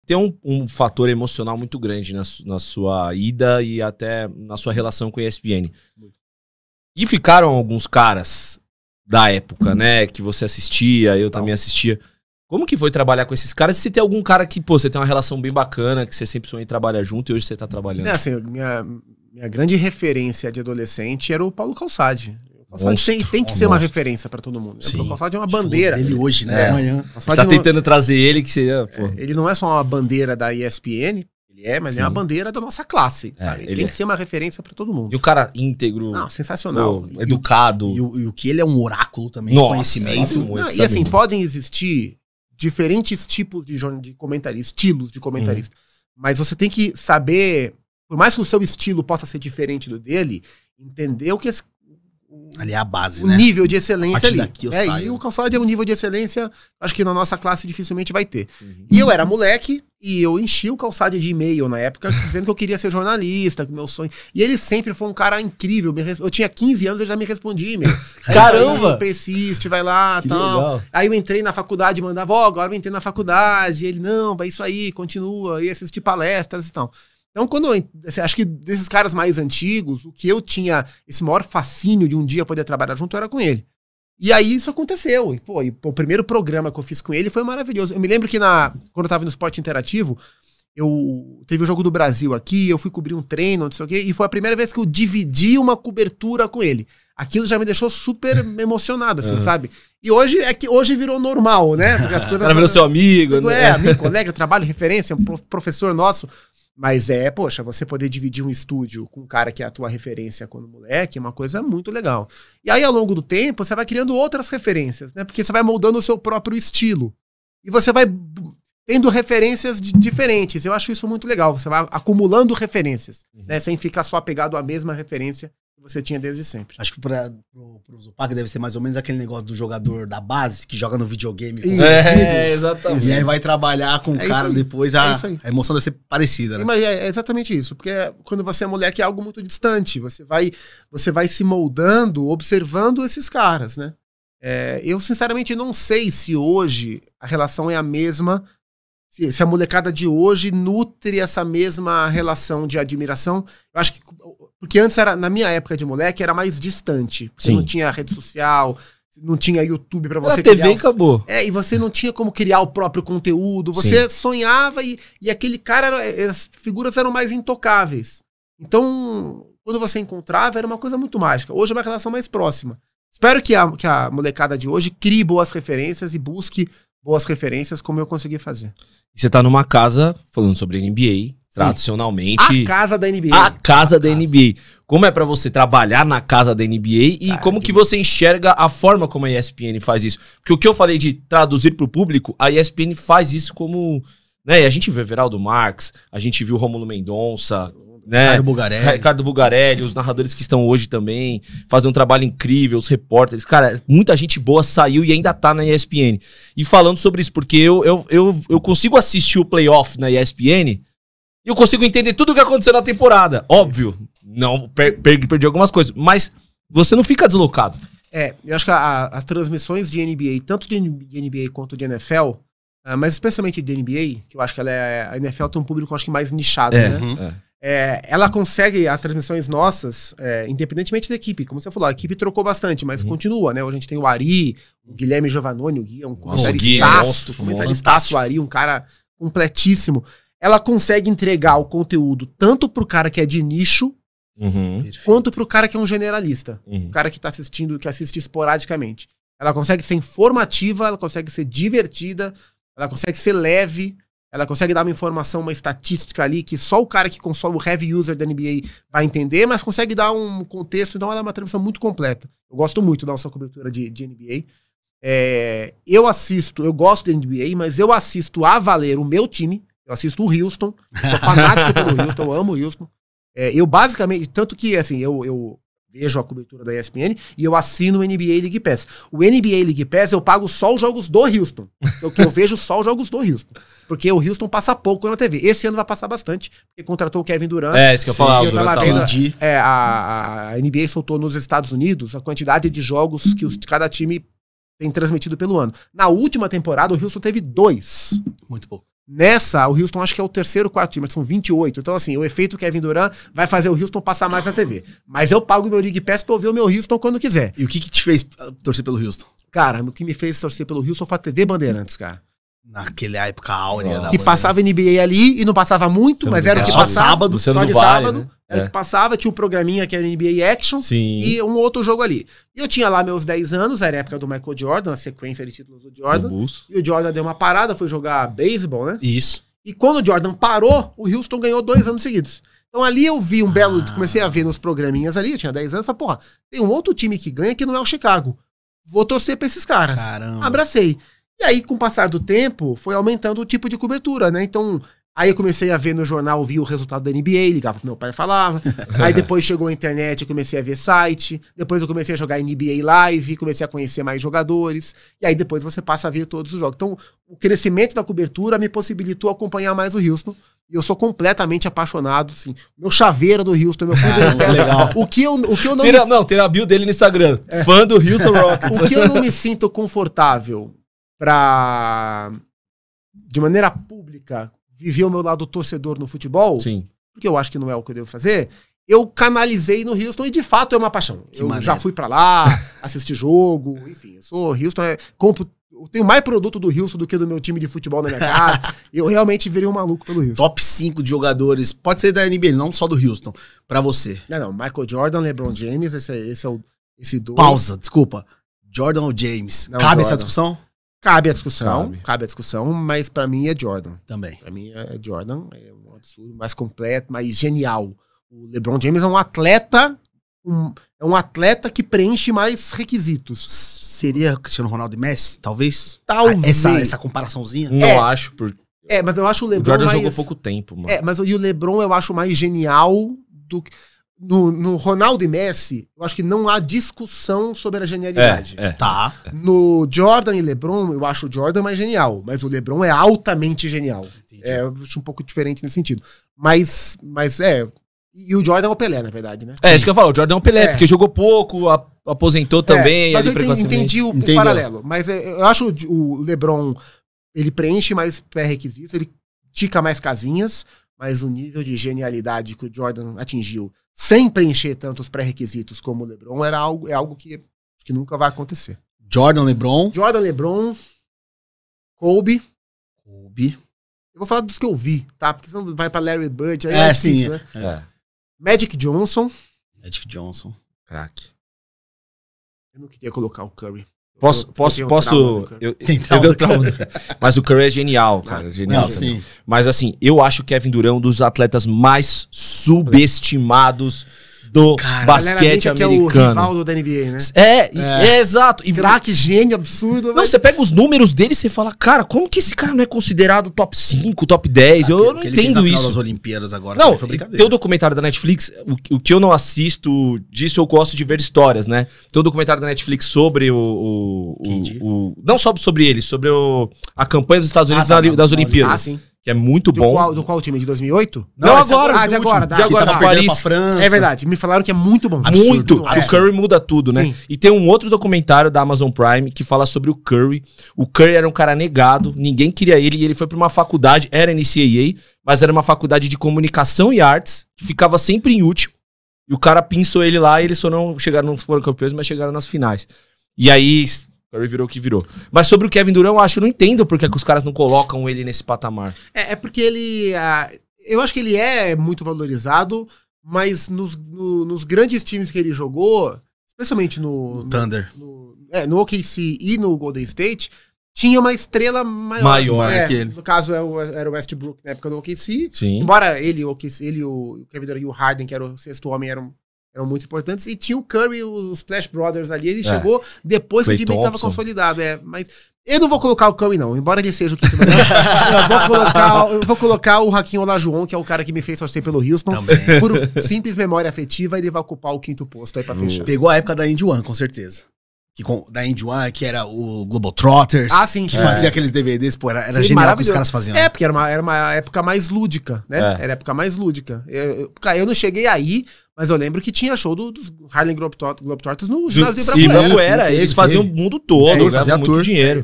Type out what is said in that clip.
tem um fator emocional muito grande na sua ida e até na sua relação com a ESPN. E ficaram alguns caras da época, né, que você assistia, eu também assistia. Como que foi trabalhar com esses caras? Se tem algum cara que, pô, você tem uma relação bem bacana, que você sempre sonhou em trabalhar junto e hoje você tá trabalhando. Assim, minha grande referência de adolescente era o Paulo Calçade. O Calçade tem que ser uma referência pra todo mundo. O Calçade é uma bandeira. Ele hoje, né? Amanhã. Tá tentando trazer ele, que seria... Pô. Ele não é só uma bandeira da ESPN, mas é uma bandeira da nossa classe. Sabe? Ele tem que ser uma referência pra todo mundo. E o cara íntegro. Não, sensacional. Pô, educado. E o que ele é um oráculo também, de conhecimento. E assim, podem existir diferentes tipos de comentarista, estilos de comentarista. Mas você tem que saber, por mais que o seu estilo possa ser diferente do dele, entender o que ali é a base, o nível de excelência ali. E o Calçade é um nível de excelência, acho que na nossa classe dificilmente vai ter. E eu era moleque, e eu enchi o Calçade de e-mail na época, dizendo que eu queria ser jornalista, que meu sonho... E ele sempre foi um cara incrível. Eu tinha 15 anos, ele já me respondia e-mail. Caramba! Persiste, vai lá, que tal. Legal. Aí eu entrei na faculdade, mandava, agora eu entrei na faculdade. E ele, não, é isso aí, continua. E assistir palestras e tal. Então, acho que desses caras mais antigos, o que eu tinha esse maior fascínio de um dia poder trabalhar junto era com ele. E aí isso aconteceu. E o primeiro programa que eu fiz com ele foi maravilhoso. Eu me lembro que quando eu tava no Esporte Interativo, teve o Jogo do Brasil aqui, eu fui cobrir um treino, não sei o quê, e foi a primeira vez que eu dividi uma cobertura com ele. Aquilo já me deixou super emocionado, assim, sabe? E hoje virou normal, né? Porque as coisas... Ela virou seu amigo, né? Amigo, colega, trabalho, referência, um professor nosso. Mas poxa, você poder dividir um estúdio com um cara que é a tua referência quando moleque é uma coisa muito legal. E aí, ao longo do tempo, você vai criando outras referências, né? Porque você vai moldando o seu próprio estilo. E você vai tendo referências diferentes. Eu acho isso muito legal. Você vai acumulando referências, né? Sem ficar só apegado à mesma referência que você tinha desde sempre. Acho que pro Zupac deve ser mais ou menos aquele negócio do jogador da base que joga no videogame. Exatamente. E aí vai trabalhar com o cara depois, a emoção deve ser parecida, né? Mas é exatamente isso, porque quando você é moleque é algo muito distante. Você vai se moldando, observando esses caras, né? Eu sinceramente não sei se hoje a relação é a mesma, se a molecada de hoje nutre essa mesma relação de admiração. Eu acho que porque antes, na minha época de moleque, era mais distante. Você não tinha rede social, não tinha YouTube pra você criar. A TV acabou. E você não tinha como criar o próprio conteúdo. Você sonhava e aquele cara, as figuras eram mais intocáveis. Então, quando você encontrava, era uma coisa muito mágica. Hoje é uma relação mais próxima. Espero que a molecada de hoje crie boas referências e busque boas referências como eu consegui fazer. E você tá numa casa falando sobre NBA... Tradicionalmente... A casa da NBA. A casa da NBA. Como é pra você trabalhar na casa da NBA e como que você enxerga a forma como a ESPN faz isso? Porque o que eu falei de traduzir pro público, a ESPN faz isso como... Né? A gente vê Everaldo Marques, a gente viu Rômulo Mendonça, né? Ricardo Bugarelli, os narradores que estão hoje também, fazem um trabalho incrível, os repórteres. Cara, muita gente boa saiu e ainda tá na ESPN. E falando sobre isso, porque eu consigo assistir o playoff na ESPN... E eu consigo entender tudo o que aconteceu na temporada. Óbvio, não perdi algumas coisas, mas você não fica deslocado. Eu acho que as transmissões de NBA, tanto de NBA quanto de NFL, mas especialmente de NBA, que eu acho que a NFL tem um público, acho que mais nichado, né? Ela consegue, as transmissões nossas, independentemente da equipe, como você falou, a equipe trocou bastante, mas continua, né? Hoje a gente tem o Ari, o Guilherme Giovannoni, o Gui é um comentarista, o Ari, um cara completíssimo. Ela consegue entregar o conteúdo tanto pro cara que é de nicho, quanto pro cara que é um generalista. O cara que tá assistindo, que assiste esporadicamente. Ela consegue ser informativa, ela consegue ser divertida, ela consegue ser leve, ela consegue dar uma informação, uma estatística ali que só o cara que consome o heavy user da NBA vai entender, mas consegue dar um contexto, então ela é uma transmissão muito completa. Eu gosto muito da nossa cobertura de NBA. Eu gosto de NBA, mas eu assisto a valer o meu time. Eu assisto o Houston, sou fanático pelo Houston, eu amo o Houston. Eu basicamente, tanto que assim, eu vejo a cobertura da ESPN e eu assino o NBA League Pass. O NBA League Pass eu pago só os jogos do Houston. Eu vejo só os jogos do Houston. Porque o Houston passa pouco na TV. Esse ano vai passar bastante, porque contratou o Kevin Durant. Isso que eu falava. Eu tava vendo, a NBA soltou nos Estados Unidos a quantidade de jogos que cada time tem transmitido pelo ano. Na última temporada, o Houston teve 2. Muito pouco. Nessa, o Houston acho que é o terceiro, quarto time, mas são 28. Então, assim, o efeito Kevin Durant vai fazer o Houston passar mais na TV. Mas eu pago meu League Pass pra eu ver o meu Houston quando quiser. E o que te fez torcer pelo Houston? Cara, o que me fez torcer pelo Houston foi a TV Bandeirantes, cara. Naquela época áurea da que passava NBA ali e não passava muito, mas era o que passava. Só de sábado. Né? Era o que passava, tinha um programinha que era NBA Action. Sim. E um outro jogo ali. E eu tinha lá meus 10 anos, era a época do Michael Jordan, a sequência de títulos do Jordan. E o Jordan deu uma parada, foi jogar beisebol, né? Isso. E quando o Jordan parou, o Houston ganhou 2 anos seguidos. Então ali eu vi um belo... Comecei a ver nos programinhas ali, eu tinha 10 anos, falei, porra, tem um outro time que ganha que não é o Chicago. Vou torcer pra esses caras. Caramba. Abracei. E aí, com o passar do tempo, foi aumentando o tipo de cobertura, né? Então, aí eu comecei a ver no jornal, vi o resultado da NBA, ligava pro meu pai e falava. Aí depois chegou a internet, eu comecei a ver site. Depois eu comecei a jogar NBA Live, comecei a conhecer mais jogadores. E aí depois você passa a ver todos os jogos. Então, o crescimento da cobertura me possibilitou acompanhar mais o Houston. E eu sou completamente apaixonado, assim. Meu chaveiro do Houston, meu filho legal. O que eu não Não, tem a bio dele no Instagram. Fã do Houston Rockets. O que eu não me sinto confortável pra, de maneira pública, viver o meu lado torcedor no futebol, sim, porque eu acho que não é o que eu devo fazer, eu canalizei no Houston e de fato é uma paixão. Já fui pra lá, assisti jogo, enfim, eu sou Houston, eu tenho mais produto do Houston do que do meu time de futebol na minha casa. Eu realmente virei um maluco pelo Houston. Top 5 de jogadores, pode ser da NBA, não só do Houston, pra você. Não, Michael Jordan, LeBron James, esse dois. Pausa, desculpa. Jordan ou James? Não, Cabe Jordan. essa discussão? Cabe a discussão, mas pra mim é Jordan. Também. Pra mim é Jordan, é um absurdo, mais completo, mais genial. O LeBron James é um atleta, um atleta que preenche mais requisitos. Seria Cristiano Ronaldo e Messi, talvez? Talvez. Essa comparaçãozinha? Não acho, porque mas eu acho o o LeBron Jordan mais... jogou pouco tempo, mano. mas o LeBron eu acho mais genial do que... No Ronaldo e Messi, eu acho que não há discussão sobre a genialidade. Tá. No Jordan e LeBron, eu acho o Jordan mais genial, mas o LeBron é altamente genial. Eu acho um pouco diferente nesse sentido. Mas e o Jordan é o Pelé, na verdade, né? Isso que eu falo, o Jordan é um Pelé, porque jogou pouco, aposentou também. Mas eu entendi o paralelo. Mas eu acho o LeBron, ele preenche mais pré-requisitos, ele tica mais casinhas, mas o nível de genialidade que o Jordan atingiu sem preencher tantos pré-requisitos como o LeBron é algo que nunca vai acontecer. Jordan, LeBron, Kobe. Eu vou falar dos que eu vi, tá? Porque senão vai pra Larry Bird, aí é difícil, né? Magic Johnson. Craque. Eu não queria colocar o Curry. Posso? Eu dei trauma. Mas o Curry é genial, cara. Genial. Não, sim. Mas assim, eu acho o Kevin Durant um dos atletas mais subestimados do basquete americano. Que é o rival da NBA, né? Exato. E craque, gênio, absurdo. Não, você pega os números dele e você fala, cara, como que esse cara não é considerado top 5, top 10? Eu não entendo isso. Das Olimpíadas agora, não, tem o documentário da Netflix, o que eu não assisto disso, eu gosto de ver histórias, né? Tem o documentário da Netflix sobre não só sobre ele, sobre a campanha dos Estados Unidos das Olimpíadas. Sim. Que é muito bom. Do qual time? De 2008? Não, agora. De agora. De Paris. É verdade. Me falaram que é muito bom. Muito. Que o Curry muda tudo, né? Sim. E tem um outro documentário da Amazon Prime que fala sobre o Curry. O Curry era um cara negado, ninguém queria ele, e ele foi pra uma faculdade, era NCAA, mas era uma faculdade de comunicação e artes, que ficava sempre em último. E o cara pinçou ele lá e eles só não foram campeões, mas chegaram nas finais. E aí... Curry virou o que virou. Mas sobre o Kevin Durant, eu não entendo porque que os caras não colocam ele nesse patamar. É porque ele... eu acho que ele é muito valorizado, mas nos grandes times que ele jogou, especialmente no Thunder, no OKC e no Golden State, tinha uma estrela maior que ele. No caso, era o Westbrook na época do OKC. Sim. Embora o Kevin Durant e o Harden, que era o sexto homem, eram muito importantes, e tinha o Curry, os Splash Brothers ali, ele chegou depois que o time estava consolidado, mas eu não vou colocar o Curry não, embora ele seja o quinto melhor, eu vou colocar o Hakeem Olajuwon, que é o cara que me fez torcer pelo Houston, por simples memória afetiva, ele vai ocupar o quinto posto aí pra fechar. Pegou a época da Indy One, com certeza. Da Indy One, que era o Globetrotters, sim. Que fazia aqueles DVDs, pô, era genial que os caras faziam. Porque era uma época mais lúdica, né? Era a época mais lúdica. Eu não cheguei aí, mas eu lembro que tinha show dos Harlem Globetrotters no ginásio de Ibirapuera. Eles faziam o mundo todo, fazia muito dinheiro.